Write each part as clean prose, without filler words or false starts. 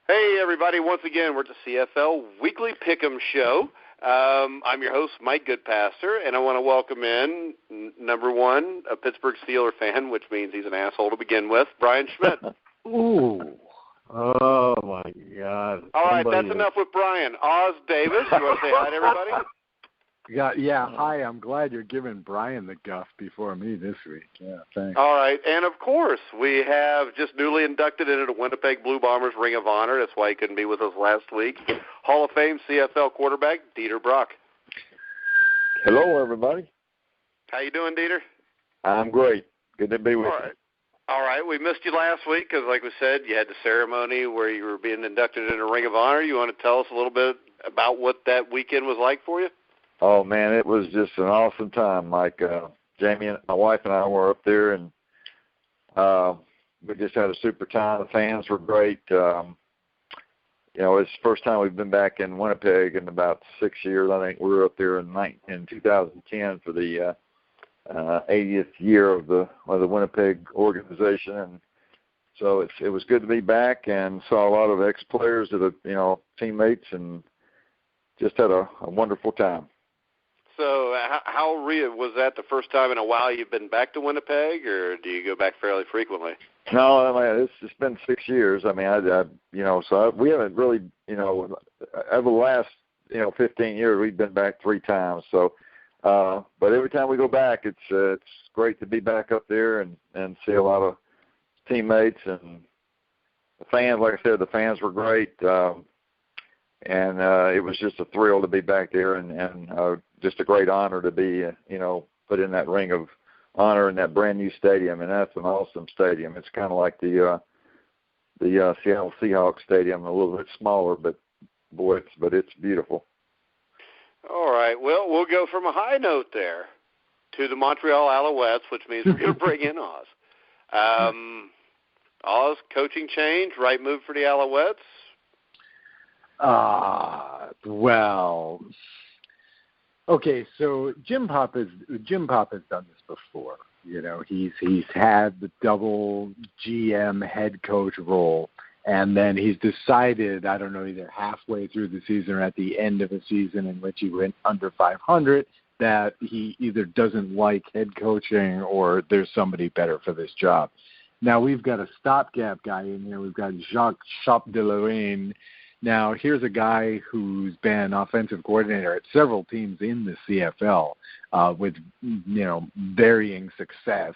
Hey, everybody. Once again, we're at the CFL Weekly Pick'em show. I'm your host, Mike Goodpaster, and I want to welcome in, number one, a Pittsburgh Steelers fan, which means he's an asshole to begin with, Brian Schmidt. Ooh. Oh, my God. All right, that's enough with Brian. Os Davis, you want to say hi to everybody? Yeah, hi. I'm glad you're giving Brian the guff before me this week. Yeah, thanks. All right, and of course, we have just newly inducted into the Winnipeg Blue Bombers Ring of Honor. That's why he couldn't be with us last week. Hall of Fame CFL quarterback, Dieter Brock. Hello, everybody. How you doing, Dieter? I'm great. Good to be with you. All right, we missed you last week because, like we said, you had the ceremony where you were being inducted into Ring of Honor. You want to tell us a little bit about what that weekend was like for you? Oh, man, it was just an awesome time, Mike. Jamie, and my wife and I were up there, and we just had a super time. The fans were great. It's the first time we've been back in Winnipeg in about 6 years. I think we were up there in 2010 for the 80th year of the Winnipeg organization, and so it was good to be back and saw a lot of ex-players that are, teammates, and just had a wonderful time. So how real was that? The first time in a while you've been back to Winnipeg, or do you go back fairly frequently? No, it's been 6 years. We haven't really, over the last, 15 years, we've been back 3 times. So, but every time we go back, it's great to be back up there and see a lot of teammates and the fans. Like I said, the fans were great. And it was just a thrill to be back there and just a great honor to be, put in that Ring of Honor in that brand new stadium. And that's an awesome stadium. It's kind of like the Seattle Seahawks stadium, a little bit smaller, but boy, it's beautiful. All right. Well, we'll go from a high note there to the Montreal Alouettes, which means we're going to bring in Oz. Oz, coaching change, right move for the Alouettes? Well, okay. So Jim Pop has done this before. He's had the double GM head coach role, and then he's decided, I don't know, either halfway through the season or at the end of a season in which he went under 500, that he either doesn't like head coaching or there's somebody better for this job. Now we've got a stopgap guy in here. We've got Jacques Chapdelaine. Now, here's a guy who's been offensive coordinator at several teams in the CFL with, varying success.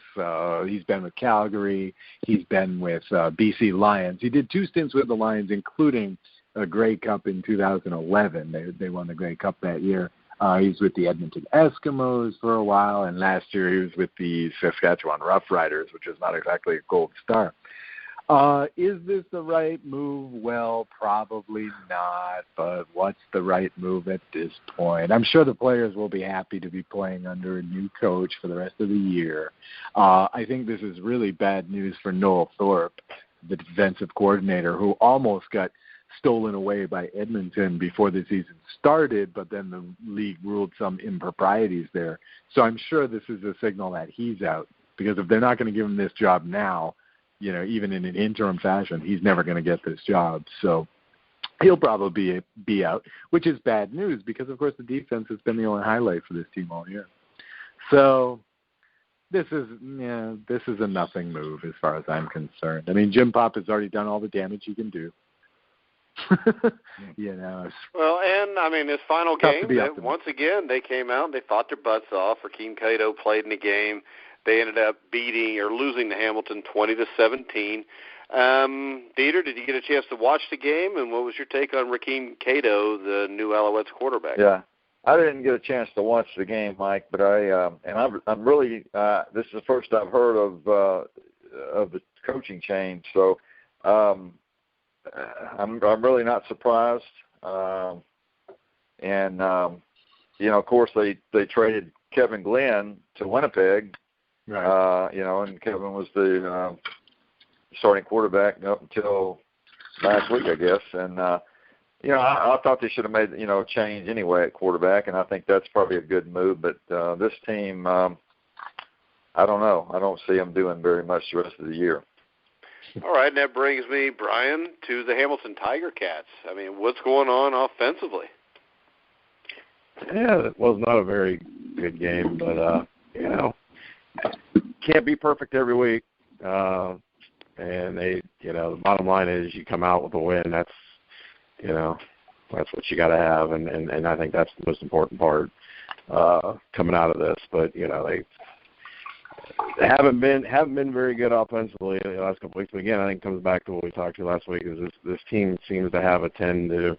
He's been with Calgary. He's been with BC Lions. He did 2 stints with the Lions, including a Grey Cup in 2011. They won the Grey Cup that year. He's with the Edmonton Eskimos for a while, and last year he was with the Saskatchewan Roughriders, which is not exactly a gold star. Is this the right move? Well, probably not, but what's the right move at this point? I'm sure the players will be happy to be playing under a new coach for the rest of the year. I think this is really bad news for Noel Thorpe, the defensive coordinator, who almost got stolen away by Edmonton before the season started, but then the league ruled some improprieties there. So I'm sure this is a signal that he's out, because if they're not going to give him this job now, even in an interim fashion, he's never going to get this job. So he'll probably be out, which is bad news because, of course, the defense has been the only highlight for this team all year. So this is a nothing move as far as I'm concerned. Jim Pop has already done all the damage he can do. Well, and his final game, once again, they came out and they fought their butts off. Rakeem Cato played in the game. They ended up losing to Hamilton 20-17. Dieter, did you get a chance to watch the game, and what was your take on Rakeem Cato, the new Alouettes quarterback? Yeah, I didn't get a chance to watch the game, Mike, but I'm really this is the first I've heard of the coaching change, so I'm really not surprised. Of course they traded Kevin Glenn to Winnipeg. Right. And Kevin was the starting quarterback up until last week, I guess. And, I thought they should have made, a change anyway at quarterback, and I think that's probably a good move. But this team, I don't know. I don't see them doing very much the rest of the year. All right, and that brings me, Brian, to the Hamilton Tiger Cats. I mean, what's going on offensively? Yeah, it was not a very good game, but, can't be perfect every week. And the bottom line is you come out with a win. That's what you got to have, and I think that's the most important part coming out of this. But they haven't been very good offensively the last couple of weeks. But again, I think it comes back to what we talked to last week. Is this team seems to have a tend to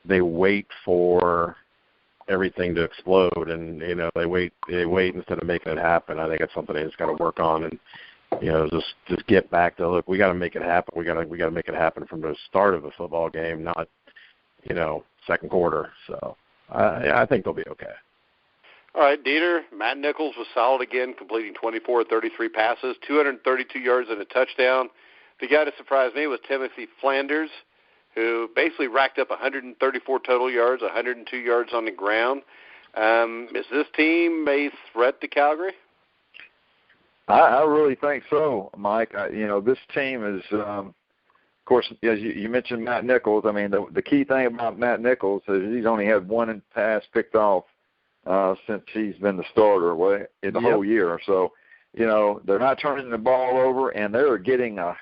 they wait for everything to explode, and they wait instead of making it happen. I think it's something they just got to work on, and just get back to, look, we got to make it happen. We got to make it happen from the start of a football game, not second quarter. So I think they'll be okay. All right, Dieter, Matt Nichols was solid again, completing 24 of 33 passes, 232 yards and a touchdown. The guy that surprised me was Timothy Flanders, who basically racked up 134 total yards, 102 yards on the ground. Is this team a threat to Calgary? I really think so, Mike. This team is, of course, as you mentioned Matt Nichols. I mean, the key thing about Matt Nichols is he's only had one pass picked off since he's been the starter in the whole year. So, they're not turning the ball over, and they're getting a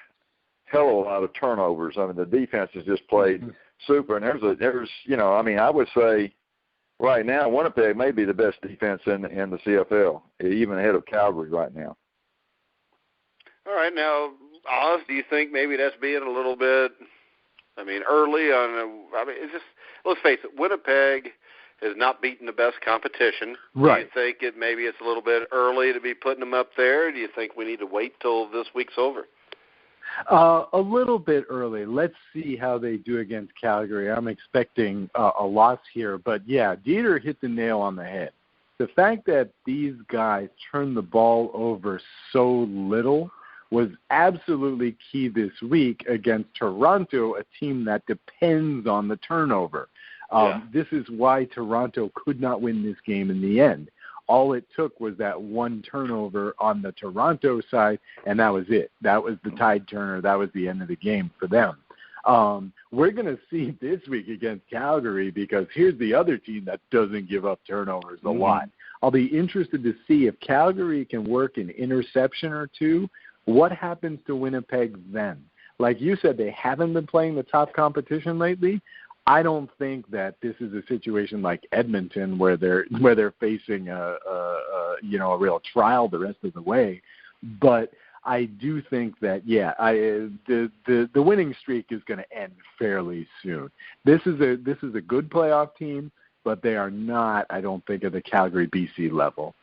hell of a lot of turnovers. I mean, the defense has just played super. And I would say right now Winnipeg may be the best defense in the CFL, even ahead of Calgary right now. All right, now, Oz, do you think maybe that's being a little bit, early on? It's just, let's face it, Winnipeg has not beaten the best competition. Right. Do you think maybe it's a little bit early to be putting them up there? Or do you think we need to wait till this week's over? A little bit early. Let's see how they do against Calgary. I'm expecting a loss here. But, yeah, Dieter hit the nail on the head. The fact that these guys turn the ball over so little was absolutely key this week against Toronto, a team that depends on the turnover. This is why Toronto could not win this game in the end. All it took was that one turnover on the Toronto side, and that was it. That was the tide turner. That was the end of the game for them. We're going to see this week against Calgary, because here's the other team that doesn't give up turnovers a lot. I'll be interested to see if Calgary can work an interception or two. What happens to Winnipeg then? Like you said, they haven't been playing the top competition lately. I don't think that this is a situation like Edmonton where they're facing a real trial the rest of the way. But I do think that the winning streak is going to end fairly soon. This is a good playoff team, but they are not, I don't think, at the Calgary BC level.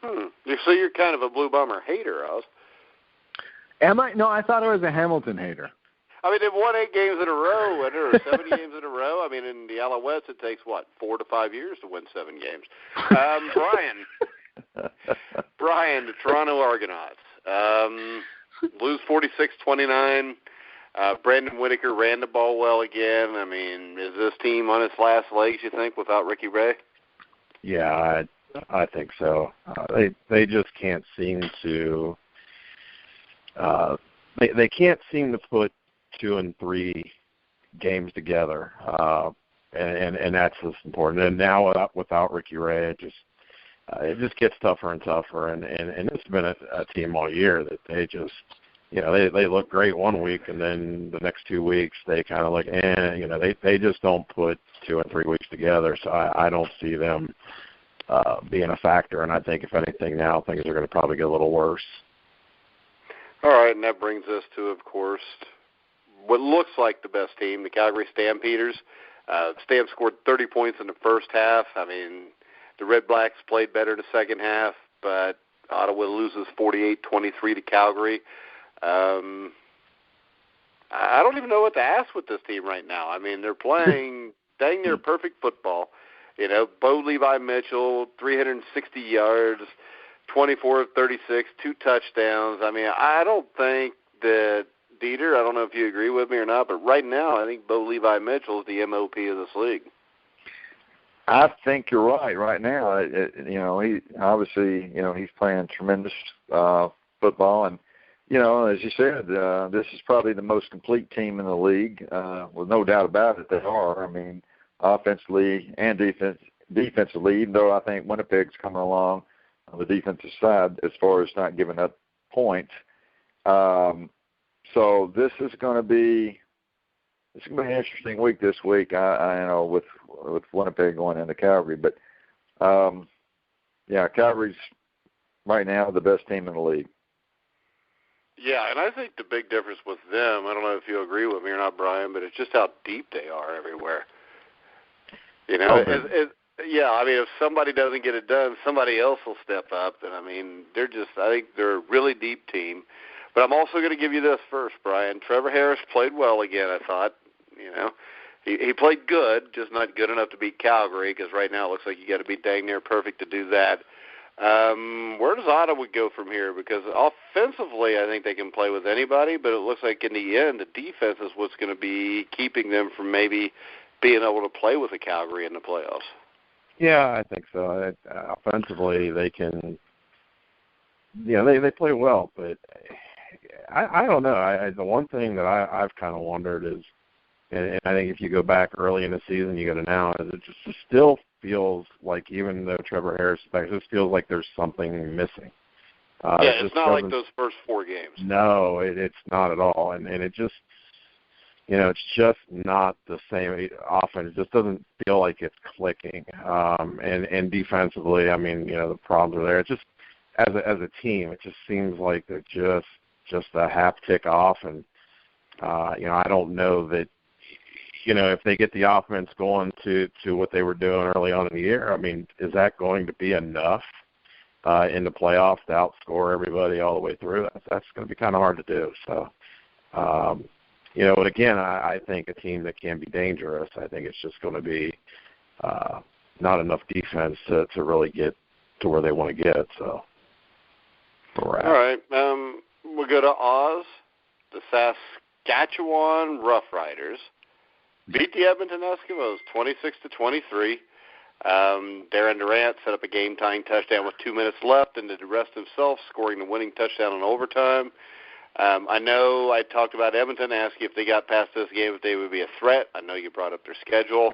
So you're kind of a Blue Bomber hater, Oz. Am I? No, I thought I was a Hamilton hater. They've won 8 games in a row, or 7 games in a row. In the Alouettes, it takes, 4 to 5 years to win 7 games. Brian, the Toronto Argonauts, lose 46-29. Brandon Whitaker ran the ball well again. Is this team on its last legs, you think, without Ricky Ray? Yeah, I think so. They just can't seem to they can't seem to put 2 and 3 games together, and that's what's important. And now without Ricky Ray, it just gets tougher and tougher. And it's been a team all year that they just they look great one week, and then the next 2 weeks they kind of they just don't put 2 and 3 weeks together. So I don't see them being a factor. And I think if anything now things are going to probably get a little worse. All right, and that brings us to, of course, what looks like the best team, the Calgary Stampeders. Stamps scored 30 points in the first half. The Red Blacks played better in the second half, but Ottawa loses 48-23 to Calgary. I don't even know what to ask with this team right now. They're playing dang near perfect football. Bo Levi Mitchell, 360 yards, 24 of 36, 2 touchdowns. I don't think that, Dieter, I don't know if you agree with me or not, but right now I think Bo Levi Mitchell is the MOP of this league. I think you're right. Right now, he obviously, he's playing tremendous football, and as you said, this is probably the most complete team in the league. With no doubt about it, they are. I mean, offensively and defensively, even though I think Winnipeg's coming along on the defensive side as far as not giving up points. So this is going to be an interesting week this week. I know with Winnipeg going into Calgary, but Calgary's right now the best team in the league. Yeah, and I think the big difference with them, I don't know if you agree with me or not, Brian, but it's just how deep they are everywhere. If somebody doesn't get it done, somebody else will step up. And, I think they're a really deep team. But I'm also going to give you this first, Brian. Trevor Harris played well again, I thought. He played good, just not good enough to beat Calgary, because right now it looks like you got to be dang near perfect to do that. Where does Ottawa go from here? Because offensively, I think they can play with anybody, but it looks like in the end, the defense is what's going to be keeping them from maybe being able to play with the Calgary in the playoffs. Yeah, I think so. Offensively, they can, they play well, but I don't know. The one thing that I've kind of wondered is, and I think if you go back early in the season, you go to now, is it just still feels like, even though Trevor Harris is back, it just feels like there's something missing. It's not like those first 4 games. No, it's not at all, and it just, it's just not the same offense. It just doesn't feel like it's clicking. And defensively, the problems are there. It's just as a team, it just seems like they're just a half tick off, and I don't know that. If they get the offense going to what they were doing early on in the year, is that going to be enough in the playoffs to outscore everybody all the way through? That's going to be kind of hard to do. So, but again, I think a team that can be dangerous, I think it's just going to be not enough defense to really get to where they want to get. So, all right. We'll go to Oz. The Saskatchewan Roughriders beat the Edmonton Eskimos 26-23. Darren Durant set up a game-tying touchdown with 2 minutes left and did the rest himself, scoring the winning touchdown in overtime. I know I talked about Edmonton, asked you if they got past this game, if they would be a threat. I know you brought up their schedule.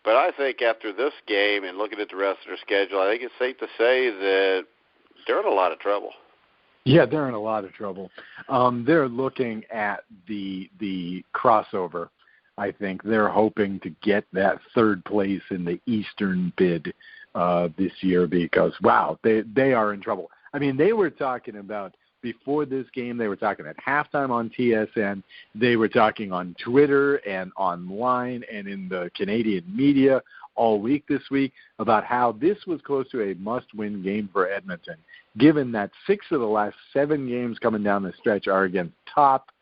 But I think after this game and looking at the rest of their schedule, I think it's safe to say that they're in a lot of trouble. Yeah, they're in a lot of trouble. They're looking at the crossover. I think they're hoping to get that third place in the Eastern bid this year because, they are in trouble. They were talking about, before this game, they were talking at halftime on TSN. They were talking on Twitter and online and in the Canadian media all week this week about how this was close to a must-win game for Edmonton, given that 6 of the last 7 games coming down the stretch are against top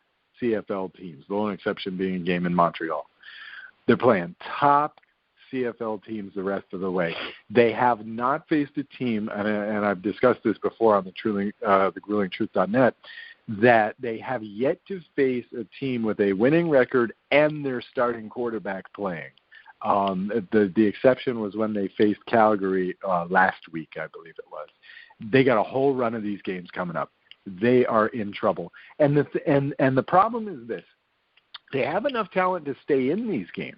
CFL teams, the only exception being a game in Montreal. They're playing top CFL teams the rest of the way. They have not faced a team, and I've discussed this before on the gruelingtruth.net, that they have yet to face a team with a winning record and their starting quarterback playing. The exception was when they faced Calgary last week, I believe it was. They got a whole run of these games coming up. They are in trouble. And the problem is this. They have enough talent to stay in these games.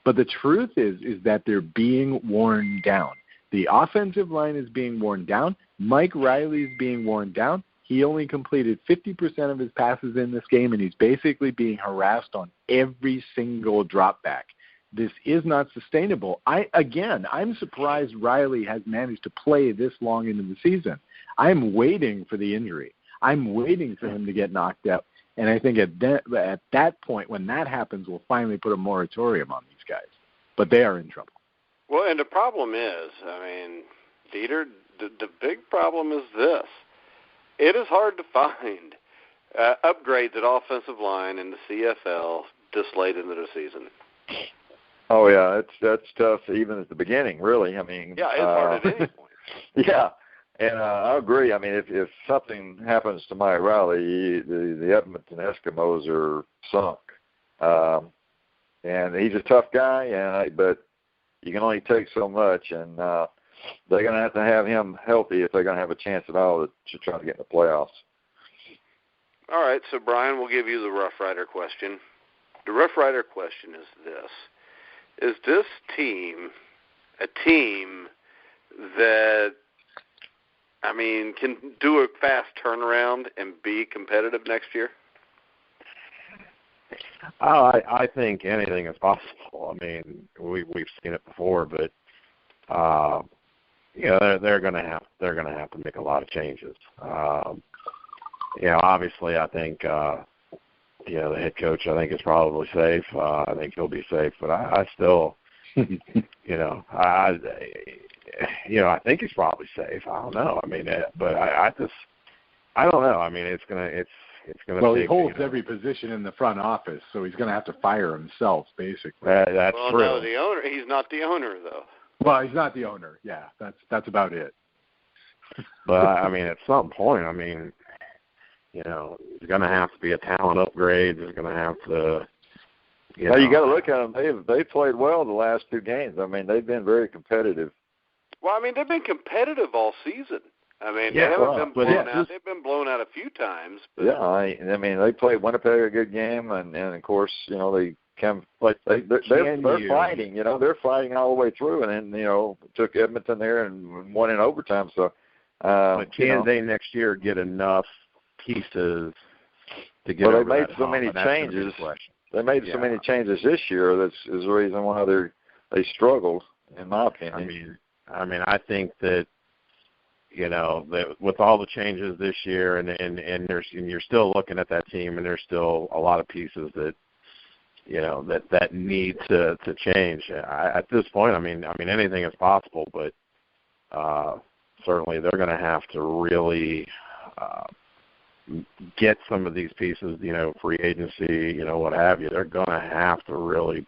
But the truth is that they're being worn down. The offensive line is being worn down. Mike Riley is being worn down. He only completed 50% of his passes in this game, and he's basically being harassed on every single drop back. This is not sustainable. I'm surprised Riley has managed to play this long into the season. I'm waiting for the injury. I'm waiting for him to get knocked out. And I think at that point, when that happens, we'll finally put a moratorium on these guys. But they are in trouble. Well, and the problem is, Dieter, the big problem is this. It is hard to find upgrades at offensive line in the CFL this late into the season. Oh, yeah, that's tough even at the beginning, really. Yeah, it's hard at any point. Yeah. And I agree. If something happens to Mike Riley, the Edmonton Eskimos are sunk. And he's a tough guy, but you can only take so much. And they're going to have him healthy if they're going to have a chance at all to try to get in the playoffs. All right, so Brian, we'll give you the Rough Rider question. The Rough Rider question is this. Is this team a team that, I mean, can do a fast turnaround and be competitive next year? I think anything is possible. I mean, we've seen it before, but they're going to have to make a lot of changes. Obviously, I think the head coach, I think, is probably safe. I think he'll be safe, but I still, I think he's probably safe. I don't know. I mean, but I don't know. I mean, it's gonna. Well, he holds every position in the front office, so he's going to have to fire himself, basically. That's true. No, the owner. He's not the owner, though. Well, he's not the owner. Yeah, that's about it. But I mean, at some point, I mean, there's going to have to be a talent upgrade. There's going to have to. You got to look at them. They've played well the last two games. I mean, they've been very competitive. Well, I mean, they've been competitive all season. I mean, they haven't been blown out. They've been blown out a few times. But. Yeah, I mean, they played Winnipeg a good game, and of course, they come like they're fighting. They're fighting all the way through, and then took Edmonton there and won in overtime. So, but can they next year get enough pieces to get? Well, they made so many changes. They made so many changes this year. That's is the reason why they struggled, in my opinion. I mean, I think that. That with all the changes this year, and you're still looking at that team, and there's still a lot of pieces that that need to change. At this point, I mean, anything is possible, but certainly they're going to have to really get some of these pieces, free agency, what have you. They're going to have to really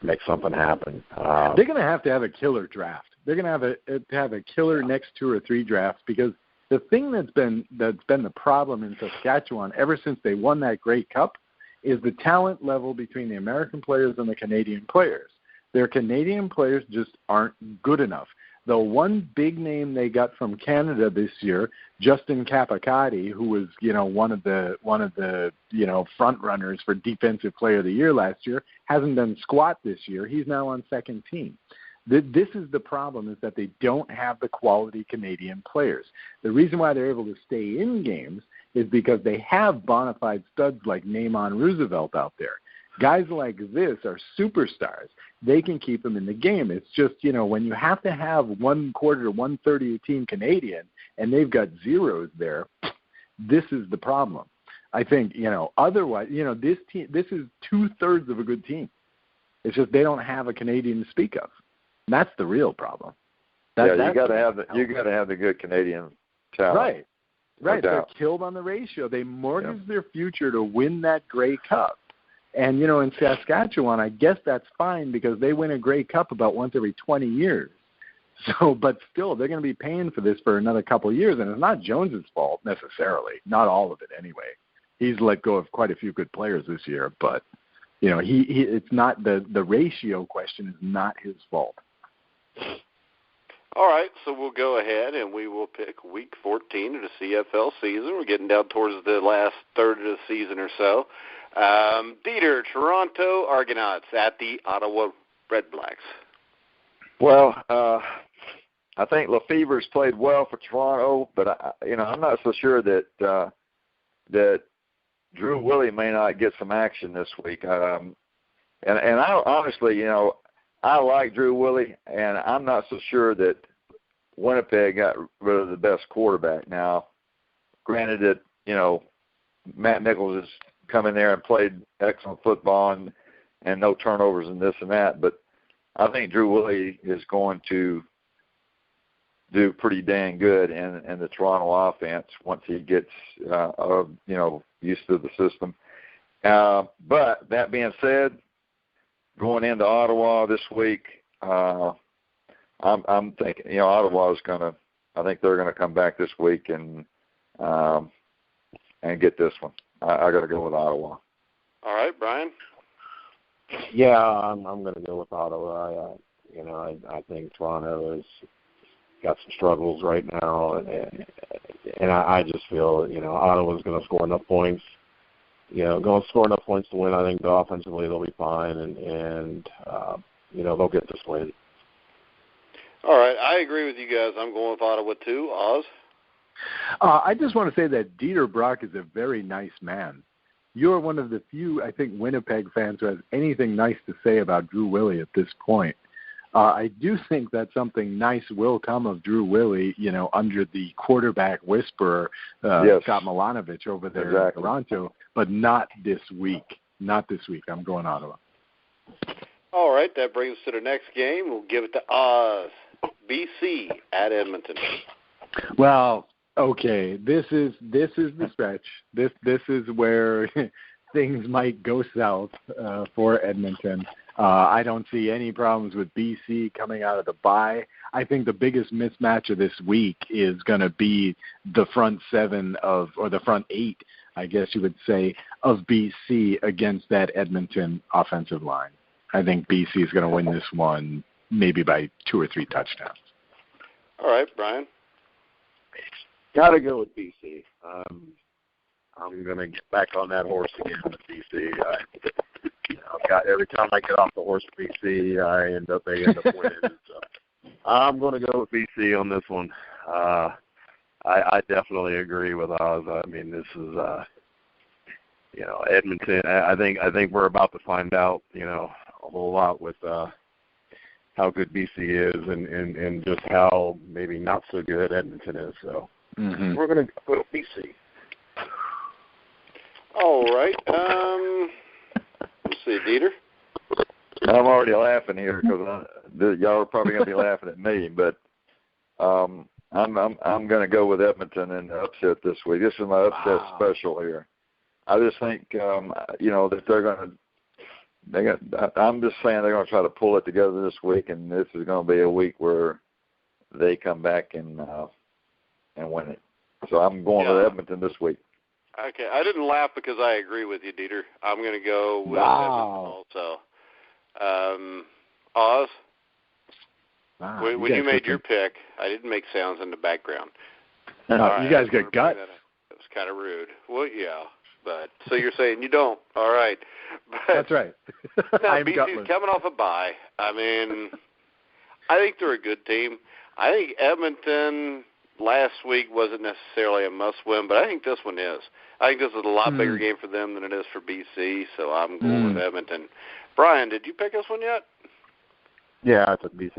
make something happen. They're going to have a killer draft. They're going to have a killer next 2 or 3 drafts, because the thing that's been the problem in Saskatchewan ever since they won that Grey Cup is the talent level between the American players and the Canadian players. Their Canadian players just aren't good enough. The one big name they got from Canada this year, Justin Capacati, who was one of the front runners for Defensive Player of the Year last year, hasn't done squat this year. He's now on second team. This is the problem, is that they don't have the quality Canadian players. The reason why they're able to stay in games is because they have bona fide studs like Naaman Roosevelt out there. Guys like this are superstars. They can keep them in the game. It's just, when you have to have 1/4 to 1/3 of your team Canadian and they've got zeros there, this is the problem. I think, otherwise, this team, this is 2/3 of a good team. It's just they don't have a Canadian to speak of. And that's the real problem. You got to have the good Canadian talent. Right. They're killed on the ratio. They mortgage their future to win that Grey Cup. And in Saskatchewan, I guess that's fine because they win a Grey Cup about once every 20 years. So, but still, they're going to be paying for this for another couple of years, and it's not Jones's fault necessarily. Not all of it, anyway. He's let go of quite a few good players this year, but it's not the ratio question is not his fault. All right, so we'll go ahead and we will pick Week 14 of the CFL season. We're getting down towards the last third of the season or so. Dieter, Toronto Argonauts at the Ottawa Redblacks. Well, I think Lefebvre's played well for Toronto, but I'm not so sure that Drew Willie may not get some action this week. And I honestly, I like Drew Willie, and I'm not so sure that Winnipeg got rid of the best quarterback. Now, granted that, Matt Nichols has come in there and played excellent football and no turnovers and this and that, but I think Drew Willie is going to do pretty dang good in the Toronto offense once he gets, used to the system. But that being said, going into Ottawa this week, I'm thinking, Ottawa's I think they're gonna come back this week and get this one. I got to go with Ottawa. All right, Brian. Yeah, I'm going to go with Ottawa. I think Toronto has got some struggles right now, and and I just feel, Ottawa's going to score enough points. Going to score enough points to win. I think offensively they'll be fine, and they'll get this win. All right, I agree with you guys. I'm going with Ottawa too. Oz? I just want to say that Dieter Brock is a very nice man. You're one of the few, I think, Winnipeg fans who has anything nice to say about Drew Willie at this point. I do think that something nice will come of Drew Willie, under the quarterback whisperer, Scott Milanovic over there in Toronto, but not this week. Not this week. I'm going Ottawa. All right, that brings us to the next game. We'll give it to Oz. BC at Edmonton. Well, okay, this is the stretch. This is where things might go south for Edmonton. I don't see any problems with BC coming out of the bye. I think the biggest mismatch of this week is going to be the front seven or the front eight, I guess you would say, of BC against that Edmonton offensive line. I think BC is going to win this one maybe by 2 or 3 touchdowns. All right, Brian. Got to go with BC. I'm going to get back on that horse again with BC. Every time I get off the horse with BC, they end up winning. So I'm going to go with BC on this one. I definitely agree with Oz. I mean, this is Edmonton. I think we're about to find out a whole lot with how good BC is and just how maybe not so good Edmonton is. So we're going to go with BC. All right. Let's see, Dieter. I'm already laughing here because y'all are probably going to be laughing at me, but I'm going to go with Edmonton in the upset this week. This is my upset special here. I just think that they're going to. I'm just saying they're going to try to pull it together this week, and this is going to be a week where they come back and win it. So I'm going with Edmonton this week. Okay, I didn't laugh because I agree with you, Dieter. I'm going to go with Edmonton also. Oz? Wow, when you made your pick, I didn't make sounds in the background. Right, you guys got guts. That was kind of rude. Well, yeah. But so you're saying you don't. All right. But, that's right. Now, BC's coming off a bye. I mean, I think they're a good team. I think Edmonton last week wasn't necessarily a must-win, but I think this one is. I think this is a lot bigger game for them than it is for BC, so I'm going with Edmonton. Brian, did you pick this one yet? Yeah, I took BC.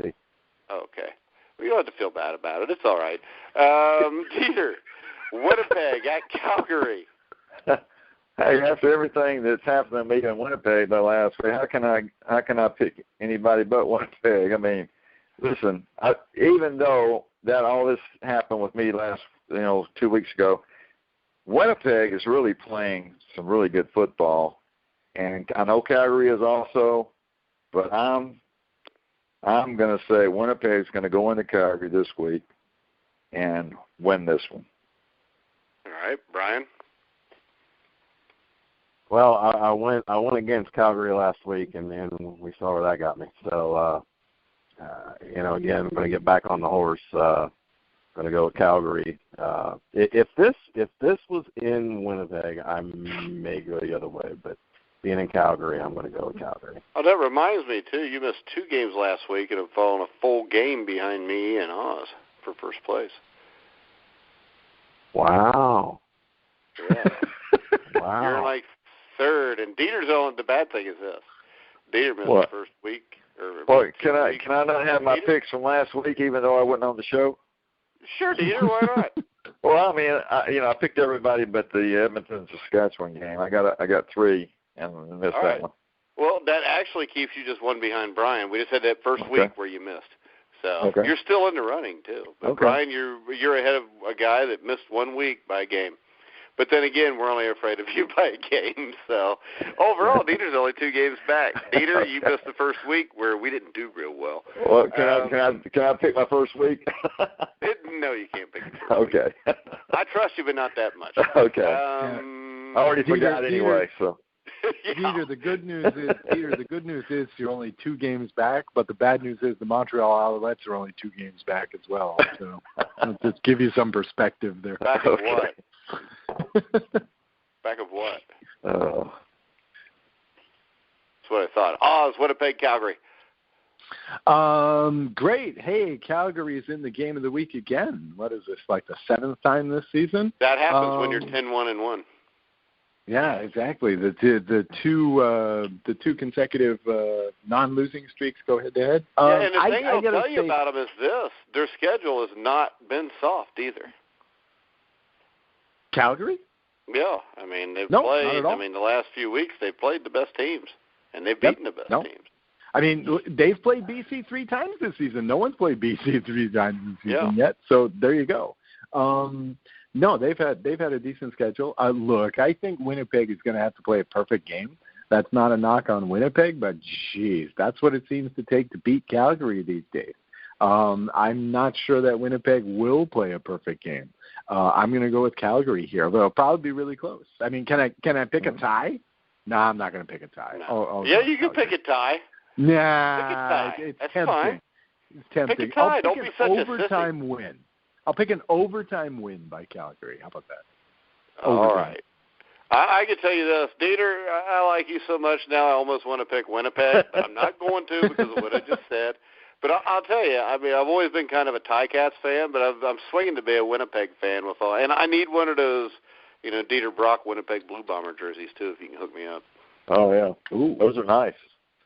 Okay. Well, you don't have to feel bad about it. It's all right. Dieter, Winnipeg at Calgary. Hey, after everything that's happened to me in Winnipeg the last week, how can I pick anybody but Winnipeg? I mean, listen, even though that all this happened with me 2 weeks ago, Winnipeg is really playing some really good football, and I know Calgary is also, but I'm going to say Winnipeg's going to go into Calgary this week and win this one. All right, Brian. Well, I went against Calgary last week, and we saw where that got me. So, again, I'm going to get back on the horse. Going to go with Calgary. If this was in Winnipeg, I may go the other way, but being in Calgary, I'm going to go with Calgary. Oh, that reminds me, too. You missed 2 games last week and have fallen a full game behind me and Oz for first place. Wow. Yeah. Wow. You're like third, and Dieter's on. The bad thing is this: Dieter missed the first week. Can I not have my picks from last week, even though I wasn't on the show? Sure, Dieter. Why not? Well, I mean, I picked everybody but the Edmonton Saskatchewan game. I got 3 and missed that one. Well, that actually keeps you just 1 behind Brian. We just had that first week where you missed. So you're still in the running too. But Brian, you're ahead of a guy that missed 1 week by a game. But then again, we're only afraid of you by a game. So overall, Dieter's only 2 games back. Dieter, you missed the first week where we didn't do real well. Well, can I pick my first week? No, you can't pick it. Okay. I trust you, but not that much. Okay. I already forgot anyway. So. Peter, the good news is you're only 2 games back, but the bad news is the Montreal Alouettes are only 2 games back as well. So I'll just give you some perspective there. Back of what? Back of what? Oh. That's what I thought. Oz, Winnipeg, Calgary. Great. Hey, Calgary is in the game of the week again. What is this, like the 7th time this season? That happens when you're 10-1-1. Yeah, exactly. The two consecutive non-losing streaks go head to head. Yeah, and the thing I'll tell you about them is this: their schedule has not been soft either. Calgary? Yeah, I mean they've played. I mean the last few weeks they've played the best teams, and they've beaten the best teams. I mean, they've played BC 3 times this season. No one's played BC 3 times this season yet. So there you go. No, they've had a decent schedule. Look, I think Winnipeg is going to have to play a perfect game. That's not a knock on Winnipeg, but geez, that's what it seems to take to beat Calgary these days. I'm not sure that Winnipeg will play a perfect game. I'm going to go with Calgary here, but it'll probably be really close. I mean, can I pick a tie? No, I'm not going to pick a tie. No. You can pick a tie. Nah, it's tempting. Fine. It's tempting. Pick a tie. I'll Don't pick be such an overtime win. I'll pick an overtime win by Calgary. How about that? All right. I can tell you this, Dieter, I like you so much now I almost want to pick Winnipeg, but I'm not going to because of what I just said. But I'll tell you, I mean, I've always been kind of a Ticats fan, but I'm swinging to be a Winnipeg fan with all. And I need one of those, Dieter Brock Winnipeg Blue Bomber jerseys, too, if you can hook me up. Oh, yeah. Ooh, those are nice.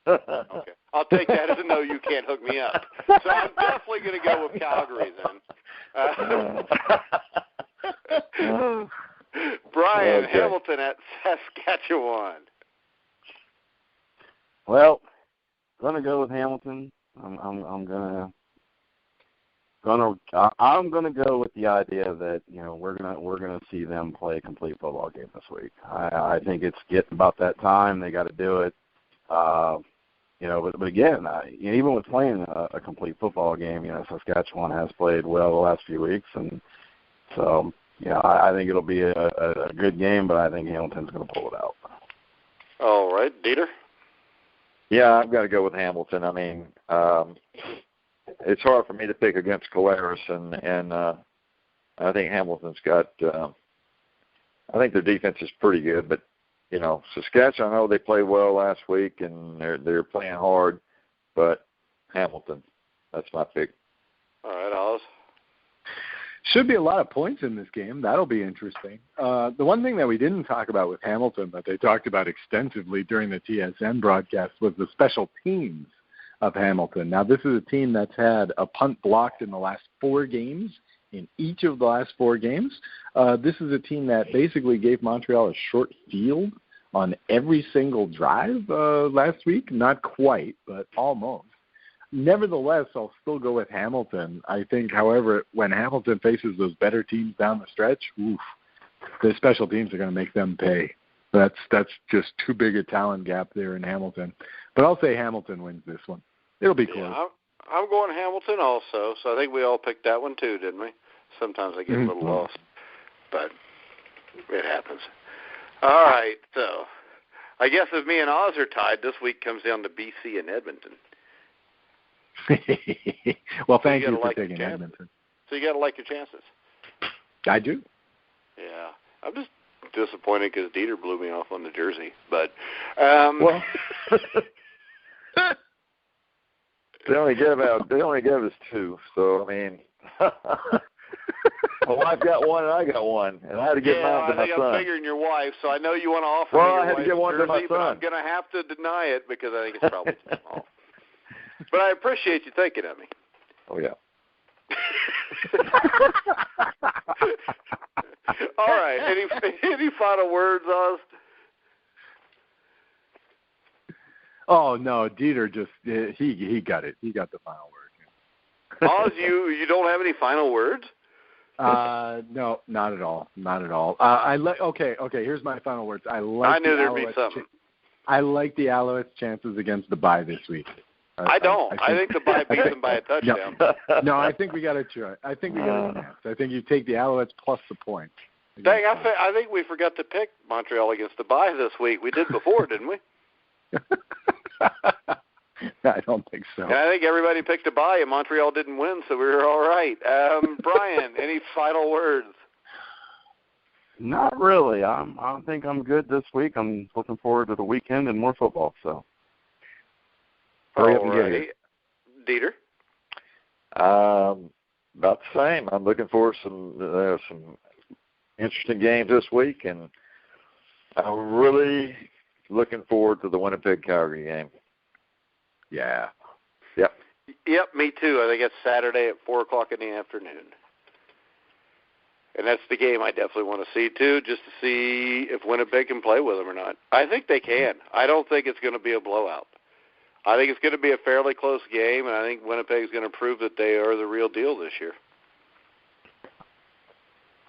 Okay. I'll take that as a no, you can't hook me up. So I'm definitely going to go with Calgary then. Brian, Hamilton at Saskatchewan. Well, going to go with Hamilton. I'm gonna go with the idea that we're gonna see them play a complete football game this week. I think it's getting about that time. They got to do it. But again, even with playing a complete football game, Saskatchewan has played well the last few weeks, and so I think it'll be a good game. But I think Hamilton's going to pull it out. All right, Dieter. Yeah, I've got to go with Hamilton. I mean, it's hard for me to pick against Collaris, and I think Hamilton's got. I think their defense is pretty good, but Saskatchewan, I know they played well last week, and they're playing hard, but Hamilton, that's my pick. All right, Oz. Should be a lot of points in this game. That'll be interesting. The one thing that we didn't talk about with Hamilton that they talked about extensively during the TSN broadcast was the special teams of Hamilton. Now, this is a team that's had a punt blocked in the last 4 games. In each of the last 4 games, this is a team that basically gave Montreal a short field on every single drive last week. Not quite, but almost. Nevertheless, I'll still go with Hamilton. I think, however, when Hamilton faces those better teams down the stretch, the special teams are going to make them pay. That's just too big a talent gap there in Hamilton. But I'll say Hamilton wins this one. It'll be close. Yeah, I'm going Hamilton also, so I think we all picked that one too, didn't we? Sometimes I get a little lost, but it happens. All right, so I guess if me and Oz are tied, this week comes down to BC and Edmonton. Well, thank you for taking Edmonton. So you got to like your chances. I do. Yeah. I'm just disappointed because Dieter blew me off on the jersey. But, well, they only gave us 2. So, I mean, my wife got one and I got one. And I had to get mine to my son. I'm figuring your wife, so I know you want to offer me your I had to get one jersey, to my son. But I'm going to have to deny it because I think it's probably too small. But I appreciate you thinking of me. Oh, yeah. All right. Any final words, Oz? Oh, no. Dieter just he got it. He got the final word. Oz, you don't have any final words? No, not at all. Not at all. Okay, here's my final words. I knew there'd be something. I like the Alouettes' chances against the bye this week. I don't. I think the bye beats them by a touchdown. No, I think we got to try. I think we got a chance. I think you take the Alouettes plus the point. Dang, I think we forgot to pick Montreal against the bye this week. We did before, didn't we? I don't think so. And I think everybody picked a bye, and Montreal didn't win, so we were all right. Brian, any final words? Not really. I think I'm good this week. I'm looking forward to the weekend and more football. So, hurry up and get here. Dieter? About the same. I'm looking forward to some interesting games this week, and I'm really looking forward to the Winnipeg-Calgary game. Yeah. Yep. Yep, me too. I think it's Saturday at 4 o'clock in the afternoon. And that's the game I definitely want to see, too, just to see if Winnipeg can play with them or not. I think they can. I don't think it's going to be a blowout. I think it's going to be a fairly close game, and I think Winnipeg's going to prove that they are the real deal this year.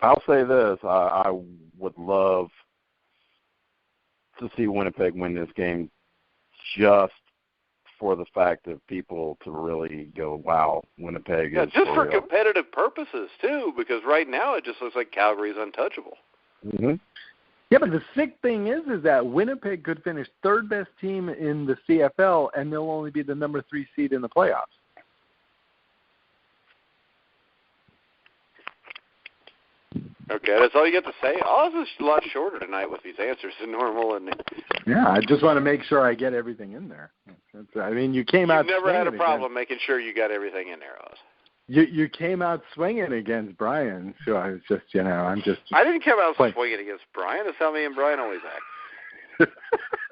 I'll say this. I would love to see Winnipeg win this game just for the fact of people to really go, wow, Winnipeg is just for real. competitive purposes, too, because right now it just looks like Calgary's untouchable. Mm-hmm. Yeah, but the sick thing is that Winnipeg could finish third best team in the CFL, and they'll only be the number 3 seed in the playoffs. Okay, that's all you get to say? Ours is a lot shorter tonight with these answers than normal. And yeah, I just want to make sure I get everything in there. I mean, you came out. You've never had a problem making sure you got everything in there, Oz. You came out swinging against Brian, so I was just, I'm just. I didn't come out swinging against Brian. That's how me and Brian always act.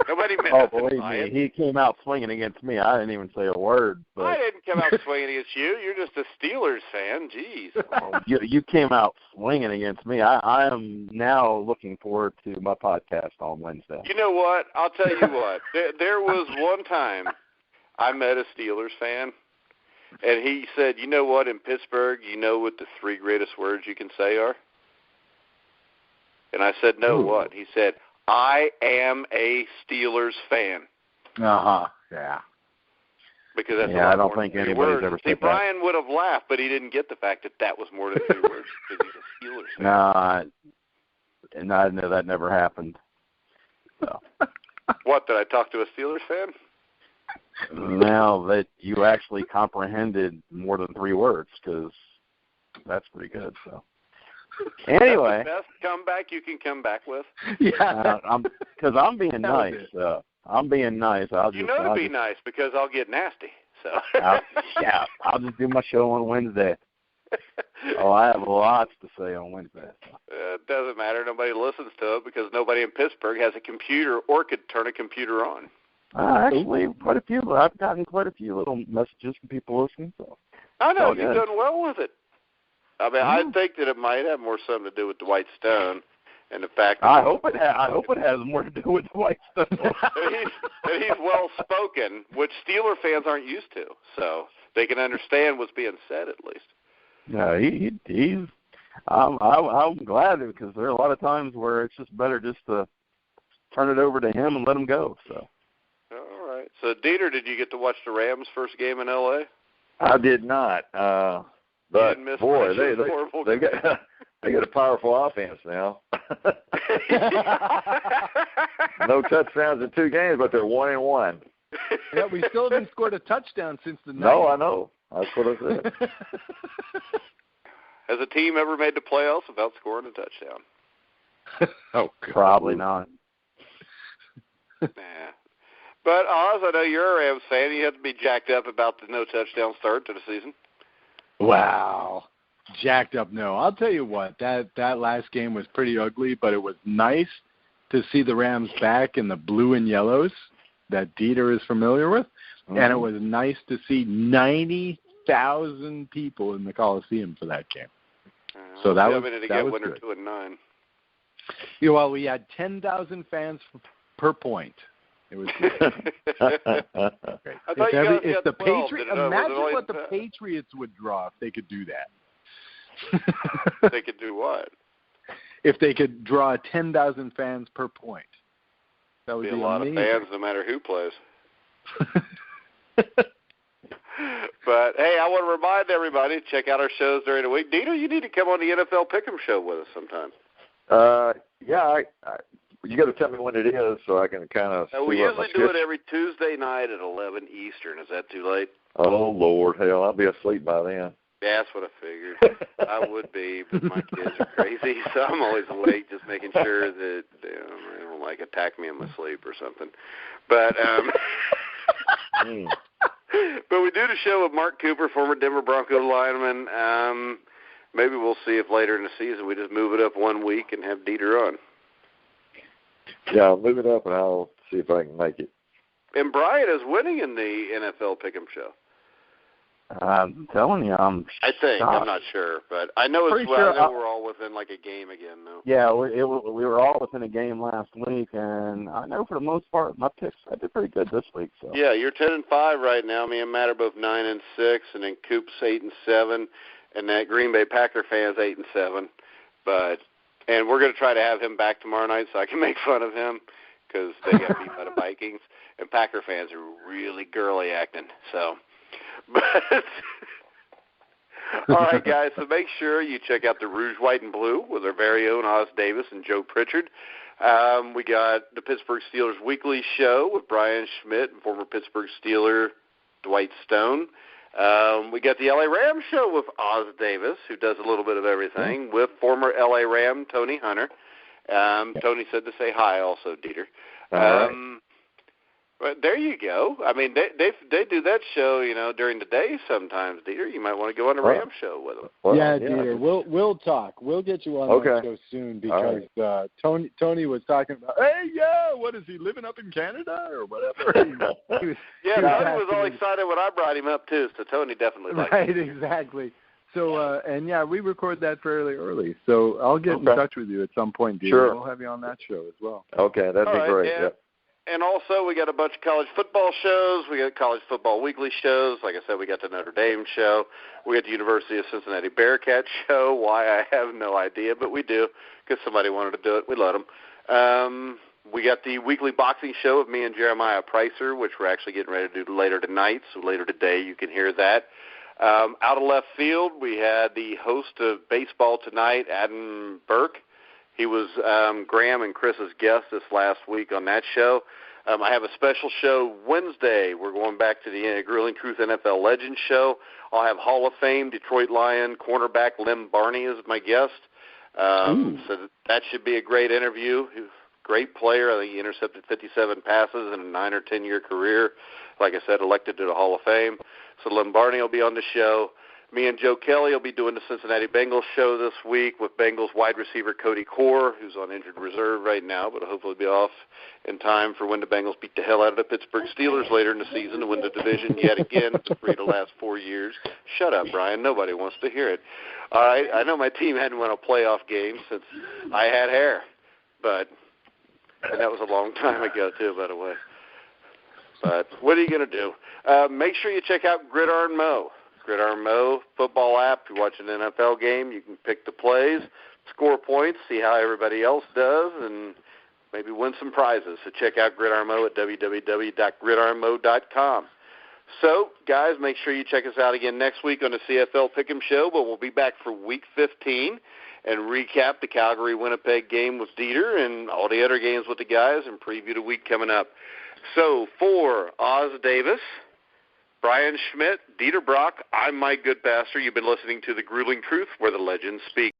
Nobody meant Oh, believe me, he came out swinging against me. I didn't even say a word. But I didn't come out swinging against you. You're just a Steelers fan. Jeez. Oh, you came out swinging against me. I am now looking forward to my podcast on Wednesday. You know what? I'll tell you what. There was one time I met a Steelers fan, and he said, you know what, in Pittsburgh, you know what the 3 greatest words you can say are? And I said, no, what? He said, I am a Steelers fan. Uh-huh, yeah. Because that's I don't think anybody's ever said that. Brian would have laughed, but he didn't get the fact that was more than 3 words because he's a Steelers fan. And I know that never happened. So. What, did I talk to a Steelers fan? Now that you actually comprehended more than 3 words, because that's pretty good, so. Anyway, that's the best comeback you can come back with. Yeah, because I'm being nice. I'm being nice. I'll be nice because I'll get nasty. So I'll just do my show on Wednesday. I have lots to say on Wednesday. So. It doesn't matter. Nobody listens to it because nobody in Pittsburgh has a computer or could turn a computer on. Actually, quite a few. I've gotten quite a few little messages from people listening. So I know you've done well with it. I mean, I think that it might have more something to do with Dwight Stone and the fact that I hope it has more to do with Dwight Stone. that he's well spoken, which Steeler fans aren't used to, so they can understand what's being said at least. Yeah, he's. I'm glad because there are a lot of times where it's just better just to turn it over to him and let him go. So. All right. So Dieter, did you get to watch the Rams' first game in L.A.? I did not. But boy, they got a powerful offense now. No touchdowns in 2 games, but they're 1-1. Yeah, we still haven't scored a touchdown since the 90s. No, I know. That's what I said. Has a team ever made the playoffs without scoring a touchdown? Oh, God. Probably not. Nah. But Oz, I know you're a Rams fan. You have to be jacked up about the no touchdown start to the season. Wow. Jacked up, no. I'll tell you what, that last game was pretty ugly, but it was nice to see the Rams back in the blue and yellows that Dieter is familiar with, and it was nice to see 90,000 people in the Coliseum for that game. So that was good. 2 and 9. Yeah, well, we had 10,000 fans per point. It was great. If the Patriots, imagine what the Patriots would draw if they could do that. They could do what? If they could draw 10,000 fans per point. That would be a lot amazing. of fans no matter who plays. But, hey, I want to remind everybody to check out our shows during the week. Dieter, you need to come on the NFL Pick'em show with us sometime. Yeah, you got to tell me when it is so I can kind of. We usually do it every Tuesday night at 11 Eastern. Is that too late? Oh Lord, hell, I'll be asleep by then. Yeah, that's what I figured. I would be, but my kids are crazy, so I'm always awake, just making sure that they don't like attack me in my sleep or something. But but we do the show with Mark Cooper, former Denver Bronco lineman. Maybe we'll see if later in the season we just move it up 1 week and have Dieter on. Yeah, I'll move it up and I'll see if I can make it. And Brian is winning in the NFL Pick'em show. I'm telling you, I'm think. shocked. I'm not sure, but I know it's Sure, I know we're all within like a game again, though. Yeah, we were all within a game last week, and I know for the most part my picks I did pretty good this week. So yeah, you're 10-5 right now. Me and Matt are both 9-6, and then Coop's 8-7, and that Green Bay Packer fan's 8-7. And we're going to try to have him back tomorrow night so I can make fun of him because they got beat by the Vikings, and Packer fans are really girly acting. So. But all right, guys, so make sure you check out the Rouge, White, and Blue with our very own Os Davis and Joe Pritchard. We got the Pittsburgh Steelers Weekly Show with Brian Schmidt and former Pittsburgh Steeler Dwight Stone. We got the LA Rams Show with Os Davis, who does a little bit of everything, with former LA Ram Tony Hunter. Tony said to say hi also, Dieter. But there you go. I mean, they do that show, during the day sometimes, Dieter. You might want to go on the Ram show with them. Well, yeah, Dieter. We'll talk. We'll get you on that show soon because Tony was talking about, hey, what is he living up in Canada or whatever? Tony was all excited when I brought him up too. So Tony definitely liked it. Right, exactly. So we record that fairly early. So I'll get in touch with you at some point, Dieter. Sure. We'll have you on that show as well. Okay, that'd be great. Yeah. And also, we got a bunch of college football shows. We got college football weekly shows. Like I said, we got the Notre Dame show. We got the University of Cincinnati Bearcat show. Why, I have no idea, but we do because somebody wanted to do it. We let them. We got the weekly boxing show of me and Jeremiah Pricer, which we're actually getting ready to do later tonight. So later today, you can hear that. Out of left field, we had the host of Baseball Tonight, Adam Burke. He was Graham and Chris's guest this last week on that show. I have a special show Wednesday. We're going back to the Grueling Truth NFL Legends show. I'll have Hall of Fame Detroit Lion cornerback Lem Barney as my guest. So that should be a great interview. He's a great player. I think he intercepted 57 passes in a 9 or 10-year career. Like I said, elected to the Hall of Fame. So Lem Barney will be on the show. Me and Joe Kelly will be doing the Cincinnati Bengals show this week with Bengals wide receiver Cody Core, who's on injured reserve right now, but hopefully be off in time for when the Bengals beat the hell out of the Pittsburgh Steelers later in the season to win the division yet again for 3 of the last 4 years. Shut up, Brian. Nobody wants to hear it. All right, I know my team hadn't won a playoff game since I had hair, and that was a long time ago, too, by the way. But what are you going to do? Make sure you check out Gridiron Mo. Gridiron Mo football app. If you're watching an NFL game, you can pick the plays, score points, see how everybody else does, and maybe win some prizes. So check out Gridiron Mo at www.gridironmo.com. So, guys, make sure you check us out again next week on the CFL Pick'em Show, but we'll be back for Week 15 and recap the Calgary-Winnipeg game with Dieter and all the other games with the guys and preview the week coming up. So, for Os Davis, Brian Schmidt, Dieter Brock, I'm Mike Goodpaster. You've been listening to The Grueling Truth, where the legends speak.